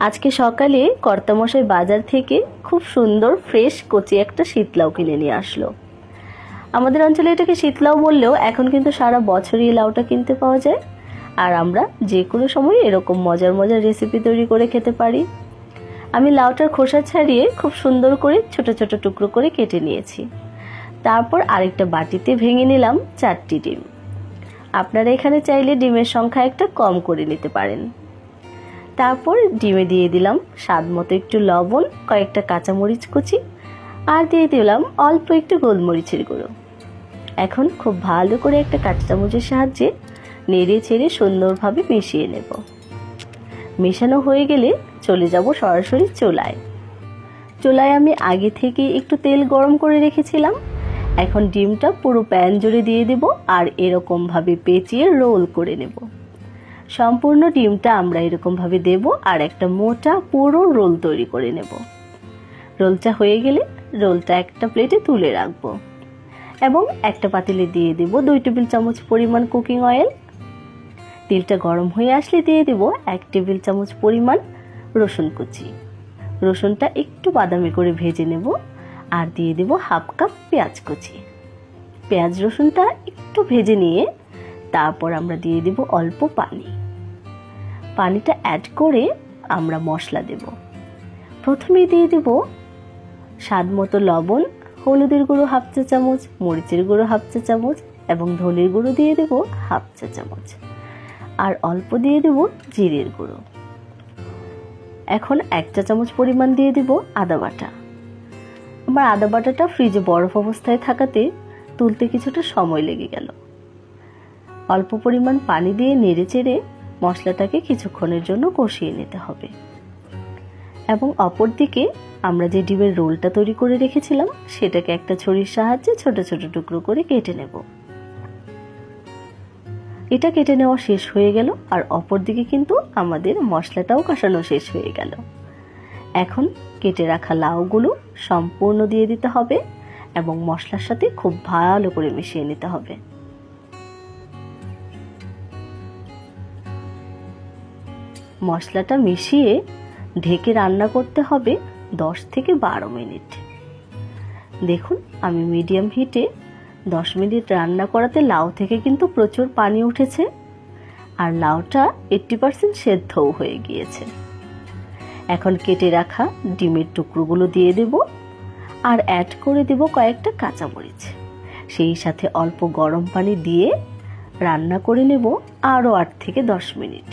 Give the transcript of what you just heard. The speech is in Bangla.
আজকে সকালে কর্তামশাই বাজার থেকে খুব সুন্দর ফ্রেশ কচি একটা শীতলাউ কিনে নিয়ে আসলো। আমাদের অঞ্চলে এটাকে শীতলাউ বললেও এখন কিন্তু সারা বছরই এই লাউটা কিনতে পাওয়া যায়, আর আমরা যে কোনো সময় এরকম মজার মজার রেসিপি তৈরি করে খেতে পারি। আমি লাউটার খোসা ছাড়িয়ে খুব সুন্দর করে ছোট ছোট টুকরো করে কেটে নিয়েছি। তারপর আরেকটা বাটিতে ভেঙে নিলাম 4টি ডিম। আপনারা এখানে চাইলে ডিমের সংখ্যা একটা কম করে নিতে পারেন। তারপর ডিমে দিয়ে দিলাম স্বাদ মতো একটু লবণ, কয়েকটা কাঁচামরিচ কুচি, আর দিয়ে দিলাম অল্প একটু গোলমরিচের গুঁড়ো। এখন খুব ভালো করে একটা কাঁচা চামচের সাহায্যে নেড়ে ছেড়ে সুন্দরভাবে মিশিয়ে নেব। মেশানো হয়ে গেলে চলে যাব সরাসরি চুলায়। চুলায় আমি আগে থেকে একটু তেল গরম করে রেখেছিলাম। এখন ডিমটা পুরো প্যান জুড়ে দিয়ে দেব আর এরকমভাবে পেঁচিয়ে রোল করে নেব। সম্পূর্ণ ডিমটা আমরা এরকমভাবে দেব আর একটা মোটা পুরো রোল তৈরি করে নেব। রোলটা হয়ে গেলে রোলটা একটা প্লেটে তুলে রাখবো এবং একটা পাতিলে দিয়ে দেব 2 টেবিল চামচ পরিমাণ কুকিং অয়েল। তেলটা গরম হয়ে আসলে দিয়ে দেব 1 টেবিল চামচ পরিমাণ রসুন কুচি। রসুনটা একটু বাদামি করে ভেজে নেব আর দিয়ে দেব হাফ কাপ পেঁয়াজ কুচি। পেঁয়াজ রসুনটা একটু ভেজে নিয়ে তারপর আমরা দিয়ে দেব অল্প পানি। পানিটা অ্যাড করে আমরা মশলা দেব। প্রথমেই দিয়ে দেব স্বাদ মতো লবণ, হলুদের গুঁড়ো হাফ চা চামচ, মরিচের গুঁড়ো হাফ চা চামচ এবং ধনের গুঁড়ো দিয়ে দেব হাফ চা চামচ, আর অল্প দিয়ে দেব জিরের গুঁড়ো। এখন 1 চা চামচ পরিমাণ দিয়ে দেব আদা বাটা। আমার আদা বাটাটা ফ্রিজে বরফ অবস্থায় থাকাতে তুলতে কিছুটা সময় লেগে গেল। অল্প পরিমাণ পানি দিয়ে নেড়ে চেড়ে মশলাটাকে কিছুক্ষণের জন্য কষিয়ে নিতে হবে এবং অপরদিকে আমরা যে ডিমের রোলটা তৈরি করে রেখেছিলাম সেটাকে একটা ছুরির সাহায্যে ছোট ছোট টুকরো করে কেটে নেব। এটা কেটে নেওয়া শেষ হয়ে গেল আর অপরদিকে কিন্তু আমাদের মশলাটাও কষানো শেষ হয়ে গেল। এখন কেটে রাখা লাউগুলো সম্পূর্ণ দিয়ে দিতে হবে এবং মশলার সাথে খুব ভালো করে মিশিয়ে নিতে হবে। মশলাটা মিশিয়ে ঢেকে রান্না করতে হবে 10 থেকে 12 মিনিট। দেখুন আমি মিডিয়াম হিটে 10 মিনিট রান্না করাতে লাউ থেকে কিন্তু প্রচুর পানি উঠেছে আর লাউটা 80% সেদ্ধও হয়ে গিয়েছে। এখন কেটে রাখা ডিমের টুকরোগুলো দিয়ে দেব আর অ্যাড করে দেব কয়েকটা কাঁচামরিচ। সেই সাথে অল্প গরম পানি দিয়ে রান্না করে নেব আরও 8 থেকে 10 মিনিট।